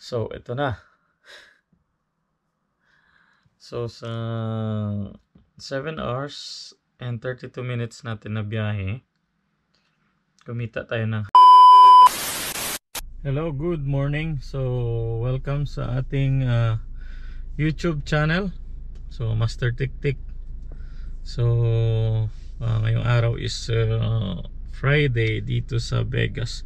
So, ito na. So, sa 7 hours and 32 minutes natin na biyahe, kumita tayo ng... Hello, good morning. So, welcome sa ating YouTube channel. So, Master Tik-Tik. So, ngayong araw is Friday dito sa Vegas.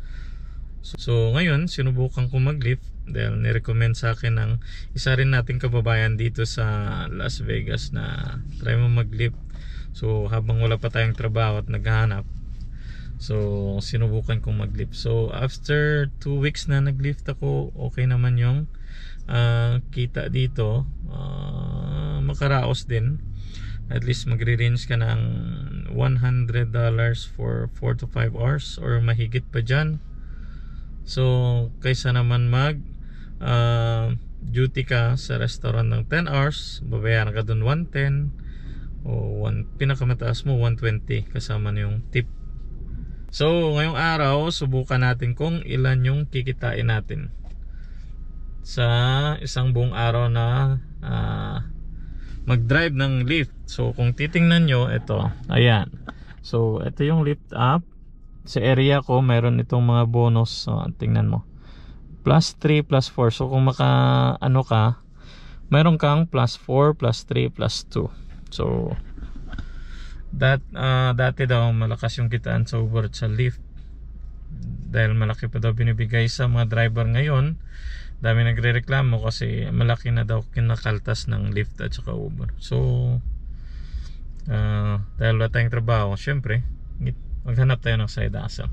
So, ngayon, sinubukan ko mag-lift dahil nirecommend sa akin ng isa rin nating kababayan dito sa Las Vegas na try mo mag-lift. So, habang wala pa tayong trabaho at naghahanap, so, sinubukan kong mag-lift. So, after 2 weeks na nag-lift ako, okay naman yung kita dito. Makaraos din. At least magre-range ka ng $100 for 4 to 5 hours or mahigit pa dyan. So, kaysa naman duty ka sa restaurant ng 10 hours, babayaran ka dun 110 o pinakamataas mo 120 kasama na yung tip. So, ngayong araw, subukan natin kung ilan yung kikitain natin sa isang buong araw na mag-drive ng lift. So, kung titingnan nyo, ito, ayan. So, ito yung lift up. Sa area ko, meron itong mga bonus. So, tingnan mo. Plus 3, plus 4. So, kung ano ka, meron kang plus 4, plus 3, plus 2. So, dati daw malakas yung kitaan sa Uber at sa Lyft. Dahil malaki pa daw binibigay sa mga driver ngayon. Dami nagre-reklamo kasi malaki na daw kinakaltas ng Lyft at saka Uber. So, dahil wala tayong trabaho, syempre, maghanap tayo ng side hustle.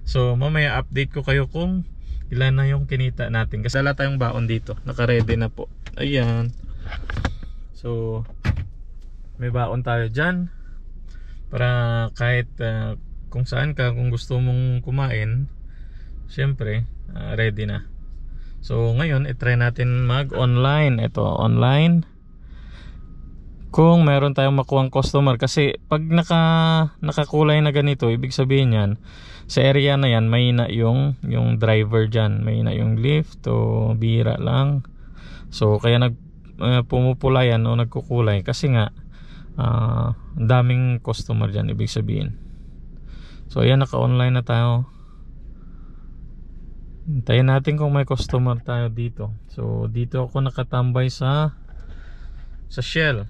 So, mamaya update ko kayo kung ilan na yung kinita natin. Kasi wala tayong baon dito. Naka-ready na po. Ayan. So, may baon tayo dyan. Para kahit kung saan ka, kung gusto mong kumain, syempre, ready na. So, ngayon, itry natin mag-online. Ito, online. Kung meron tayong makuhang customer, kasi pag nakakulay na ganito, ibig sabihin yan, sa area na yan, may na yung driver dyan, may na yung lift o bira lang. So, kaya pumupula yan o nagkukulay kasi nga daming customer dyan, ibig sabihin. So, ayan, naka-online na tayo. Hintayin natin kung may customer tayo dito. So, dito ako nakatambay sa Shell.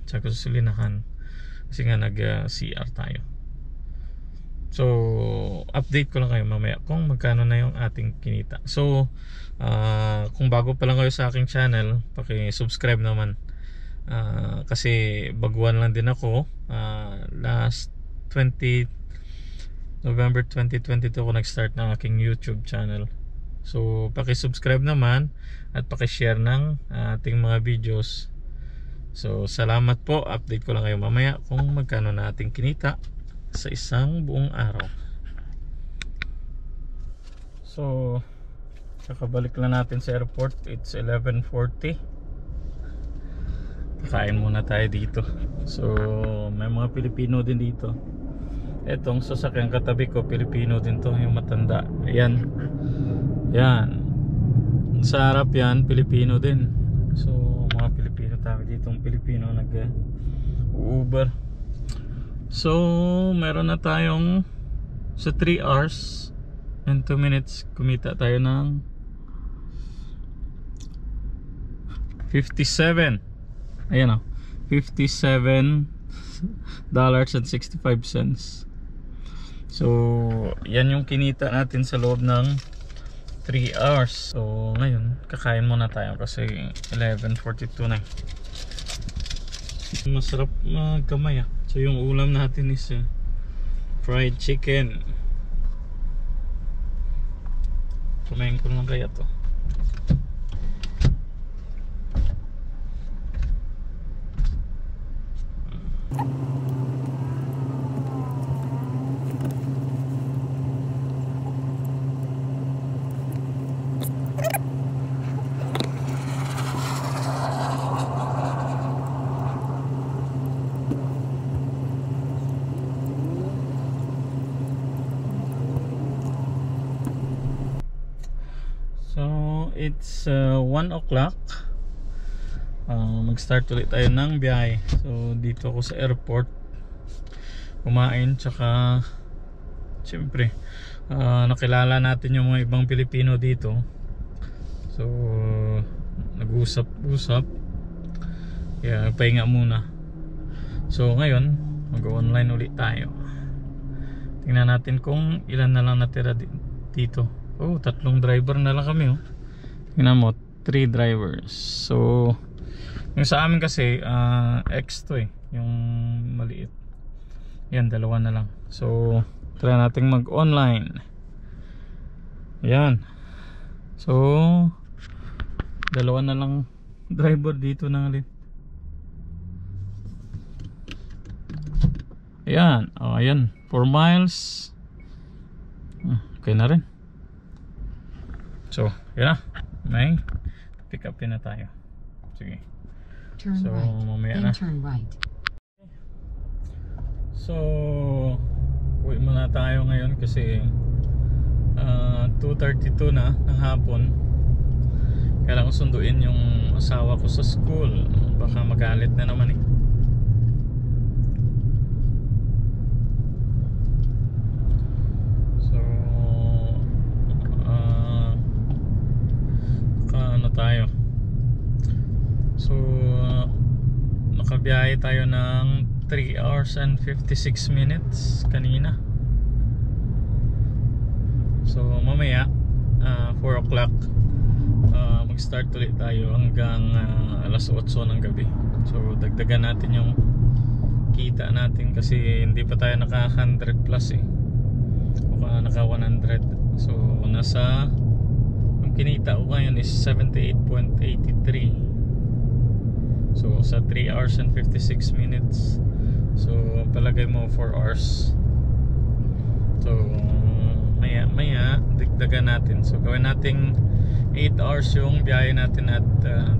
Sa kasulinahan. Kasi nga nag-CR tayo. So, update ko lang kayo mamaya kung magkano na yung ating kinita. So, kung bago pa lang kayo sa aking channel, paki-subscribe naman. Kasi baguhan lang din ako. Last November 2022 ako nag-start ng aking YouTube channel. So, paki-subscribe naman at paki-share ng ating mga videos. So, salamat po. Update ko lang kayo mamaya kung magkano na ating kinita sa isang buong araw. So, kakabalik lang natin sa airport. It's 11:40. Kakain muna tayo dito. So, may mga Pilipino din dito. Etong sasakyan katabi ko, Pilipino din to, yung matanda. Ayan. Yan. Sa harap yan, Pilipino din. So, mga Pilipino tayo ditong Pilipino nag-Uber. So, meron na tayong sa 3 hours and 2 minutes kumita tayo ng 57. Ayan o, $57.65. So, yan yung kinita natin sa loob ng 3 hours. So, ngayon, kakain muna tayo kasi 11:42 na. Masarap magkamay. So, yung ulam natin is fried chicken. Kumain ko lang kaya to. So it's 1 o'clock. Mag-start ulit tayo ng biyahe. So dito ako sa airport kumain, tsaka siyempre nakilala natin yung mga ibang Pilipino dito. So nag-usap-usap, kaya pahinga muna. So ngayon mag-online ulit tayo. Tingnan natin kung ilan na lang natira dito. Oh, 3 driver na lang kami, oh. Tingnan mo, 3 drivers. So yung sa amin kasi X to yung maliit. Yan, 2 na lang. So try nating mag-online. Yan. So 2 na lang driver dito ng lift. Ayan. Ayan, 4 miles. Okay na rin. So yan na, may pick up na tayo. Sige. So mamaya na. So uwi muna tayo ngayon kasi 2:32 na ng hapon. Kailangan ko sunduin yung asawa ko sa school. Baka magalit na naman eh. So ano tayo. So nakabiyahe tayo ng 3 hours and 56 minutes kanina. So mamaya 4 o'clock mag-start ulit tayo hanggang alas 8 ng gabi. So dagdagan natin yung kita natin kasi hindi pa tayo naka 100 plus o naka 100. So nasa, ang kinita ko ngayon is 78.83. So sa 3 hours and 56 minutes. So palagay mo 4 hours. So maya dagdagan natin. So gawin nating 8 hours yung biyahe natin at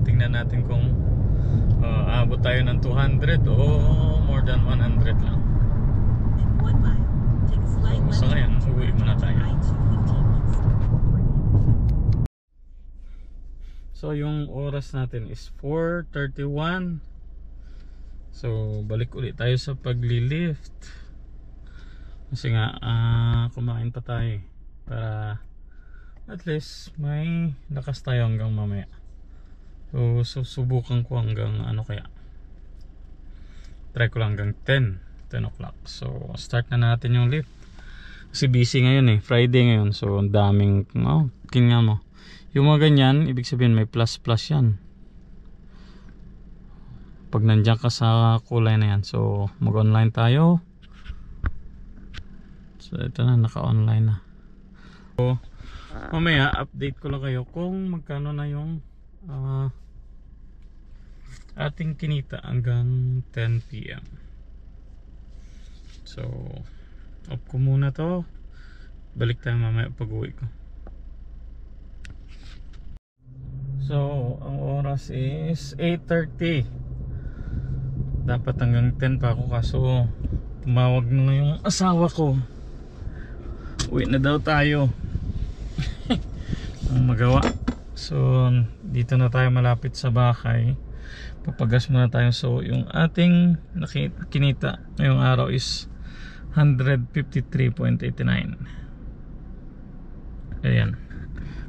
tingnan natin kung abot tayo ng 200 o more than 100 lang. So ngayon uwi muna tayo. So yung oras natin is 4:31. So balik ulit tayo sa paglilift. Kasi nga kumain pa tayo para at least may lakas tayo hanggang mamaya. So susubukan ko hanggang ano kaya. Try ko lang hanggang 10 o'clock. So start na natin yung lift. Kasi busy ngayon Friday ngayon. So ang daming tingnan mo. Yung mga ganyan, ibig sabihin may plus yan. Pag nandiyan ka sa kulay na yan. So mag-online tayo. So ito na, naka-online na. So mamaya update ko lang kayo kung magkano na yung ating kinita hanggang 10 PM. So off ko muna to. Balik tayo mamaya pag uwi ko. So ang oras is 8:30. Dapat hanggang 10 pa ako, kaso tumawag na yung asawa ko. Uwi na daw tayo. Ang magawa. So dito na tayo malapit sa bahay. Papagas muna tayo. So yung ating kinita ngayong araw is 153.89. Ayan,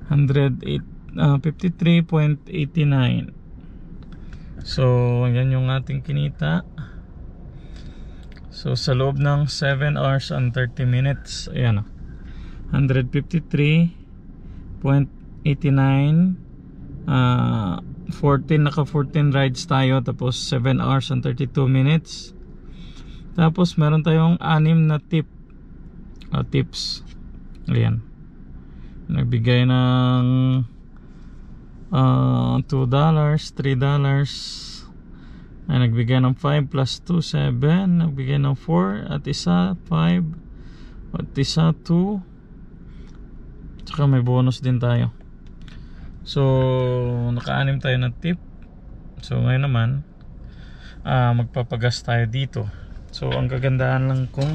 53.89. So yan yung ating kinita. So sa loob ng 7 hours and 30 minutes, ayan 153.89. 14 rides tayo, tapos 7 hours and 32 minutes. Tapos meron tayong 6 na tips. Ayan, nagbigay ng $2, $3. Ay, nagbigay ng 5 plus 2, 7. Nagbigay ng 4 at isa 5 at isa 2. Tsaka may bonus din tayo. So naka-6 tayo na tip. So ngayon naman magpapagas tayo dito. So ang kagandahan lang kung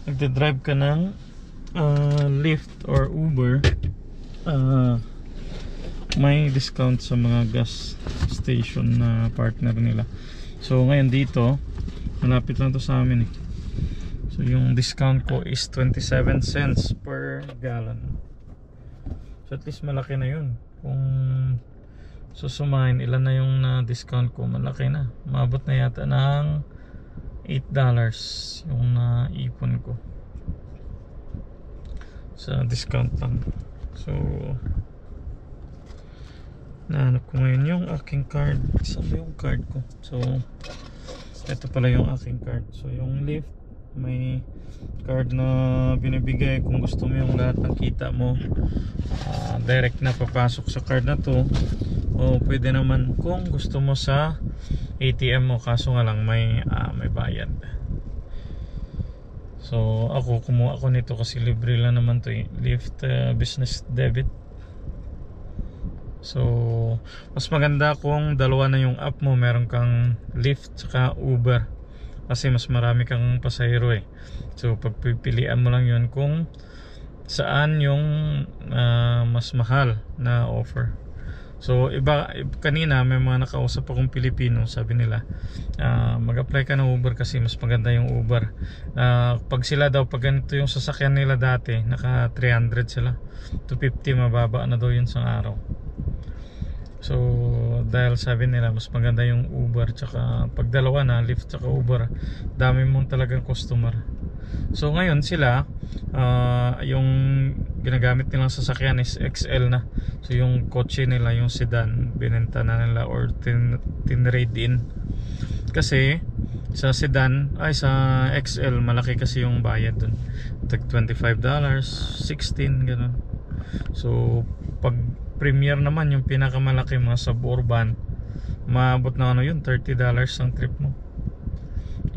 nagde-drive ka ng Lyft or Uber, may discount sa mga gas station na partner nila. So ngayon dito, malapit lang to sa amin eh. So yung discount ko is 27 cents per gallon. So at least malaki na yun. Kung susumahin, ilan na yung na-discount ko, malaki na. Maabot na yata ng $8 yung naipon ko sa discount lang. So nahanap ko ngayon yung aking card. Saan ba yung card ko? So ito pala yung aking card. So yung Lyft, may card na binibigay kung gusto mo yung lahat ng kita mo direct na papasok sa card na to, o pwede naman kung gusto mo sa ATM mo, kaso nga lang may bayad. So ako kumuha ako nito kasi libre lang naman to eh. Lyft business debit. So mas maganda kung dalawa na yung app mo, meron kang Lyft saka Uber, kasi mas marami kang pasahero eh. So pagpipilian mo lang yun kung saan yung mas mahal na offer. So kanina may mga nakausap akong Pilipino, sabi nila mag-apply ka ng Uber kasi mas maganda yung Uber. Pag sila daw, pag ganito yung sasakyan nila dati, naka 300 sila, 250 mababa na daw yun sa araw. So dahil sabi nila mas maganda yung Uber, tsaka pag dalawa na, Lyft tsaka Uber, dami mong talagang customer. So ngayon sila yung ginagamit nilang sasakyan is XL na. So yung kotse nila, yung sedan, binenta na nila or tinrade in. Kasi sa sedan ay sa XL malaki kasi yung bayad dun, tag $25, 16 ganun. So pag Premier naman, yung pinakamalaki, mga suburban, maabot na yun, $30 ang trip mo.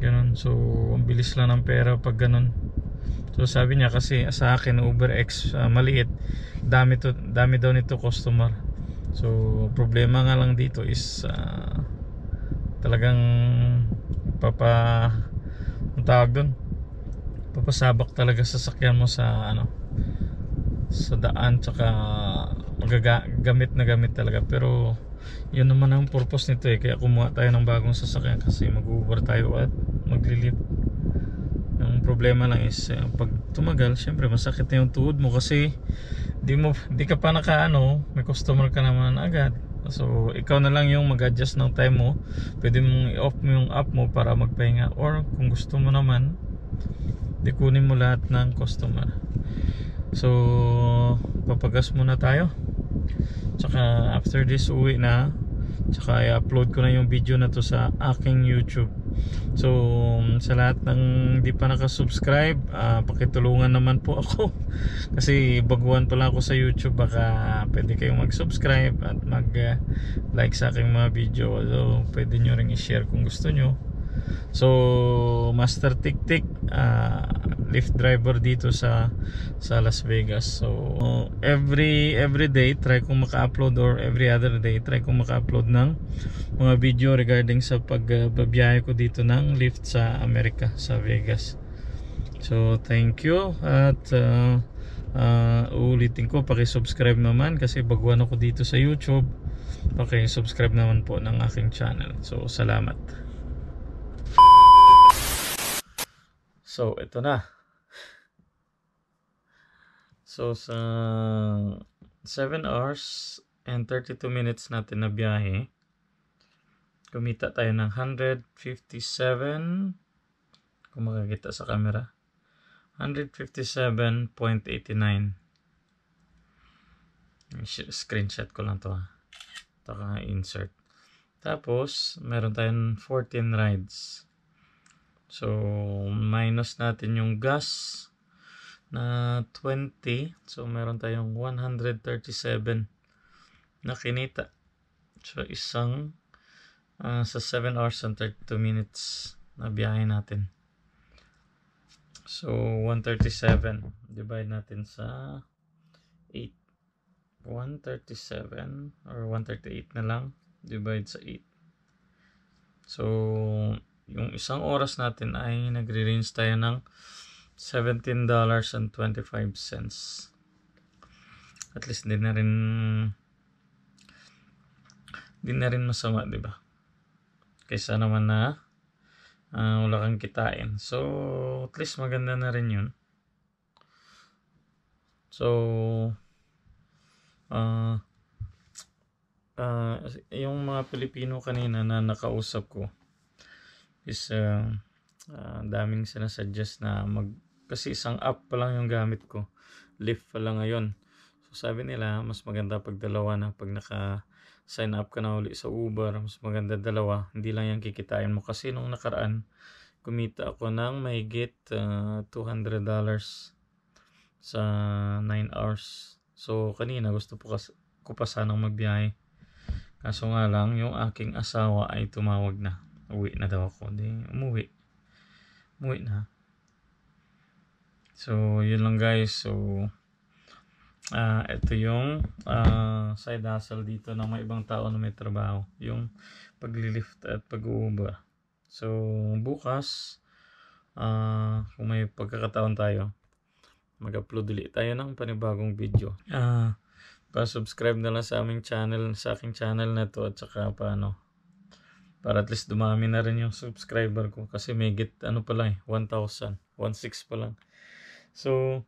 Ganun. So ang bilis lang ng pera pag ganun. So sabi niya kasi sa akin Uber X maliit, dami daw nito customer. So problema nga lang dito is talagang ang tawag dun, papasabak talaga sa sasakyan mo sa sa daan, tsaka gamit na gamit talaga. Pero yun naman ang purpose nito eh, kaya kumuha tayo ng bagong sasakyan kasi mag-Uber tayo at maglilip. Yung problema lang is pag tumagal, syempre masakit na yung tuhod mo kasi di ka pa may customer ka naman agad. So ikaw na lang yung mag-adjust ng time mo. Pwede mong i-off mo yung app mo para magpahinga, or kung gusto mo naman, di kunin mo lahat ng customer. So papagas muna tayo, tsaka after this uwi na, tsaka i-upload ko na yung video na to sa aking YouTube. So sa lahat ng di pa nakasubscribe, pakitulungan naman po ako kasi baguhan pa lang ako sa YouTube. Baka pwede kayong mag-subscribe at mag-like sa aking mga video. So pwede nyo ring i-share kung gusto nyo. So Master Tik-Tik, Lyft driver dito sa Las Vegas. So every day try kong maka-upload, or every other day try kong maka-upload ng mga video regarding sa pagbabiyahe ko dito ng Lyft sa Amerika, sa Vegas. So thank you, at uulitin ko, paki-subscribe naman kasi baguhan ako dito sa YouTube. Paki-subscribe naman po ng aking channel. So salamat. So ito na. So sa 7 hours and 32 minutes natin na biyahe, kumita tayo ng 157, kung makikita sa camera, 157.89. Screenshot ko lang to ha. Ito ka insert. Tapos meron tayong 14 rides. So minus natin yung gas na 20. So meron tayong 137 na kinita. So isang sa 7 hours and 32 minutes na biyahe natin. So 137 divide natin sa 8. 137 or 138 na lang divide sa 8. So yung isang oras natin ay nagre-range tayo ng $17.25. At least hindi na rin di na rin masama, di ba? Kaysa naman na wala kang kitain. So, at least maganda na rin yun. So, yung mga Pilipino kanina na nakausap ko is daming sinasuggest na kasi isang app pa lang yung gamit ko. Lyft pa lang ngayon. So, sabi nila, mas maganda pag dalawa na. Pag naka-sign up ka na uli sa Uber, mas maganda dalawa. Hindi lang yung kikitain mo. Kasi nung nakaraan, kumita ako ng mahigit $200 sa 9 hours. So, kanina gusto ko pa sanang magbiyahe. Kaso nga lang, yung aking asawa ay tumawag na. Uwi na daw ako. Di, umuwi na. So, yun lang guys. So, ito yung side hustle dito ng mga ibang tao na may trabaho. Yung paglilift at pag-Uber. So, bukas, kung may pagkakataon tayo, mag-upload ulit tayo ng panibagong video. Pa-subscribe na lang sa aking channel na to at saka para at least dumami na rin yung subscriber ko kasi may 1,000, 1,600 pa lang. So,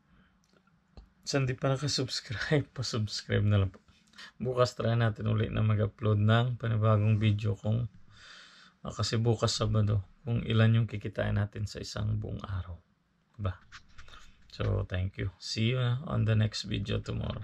hindi pa nakasubscribe, pa-subscribe na lang po. Bukas try natin ulit na mag-upload ng panibagong video kasi bukas Sabado kung ilan yung kikitain natin sa isang buong araw. Diba? So, thank you. See you on the next video tomorrow.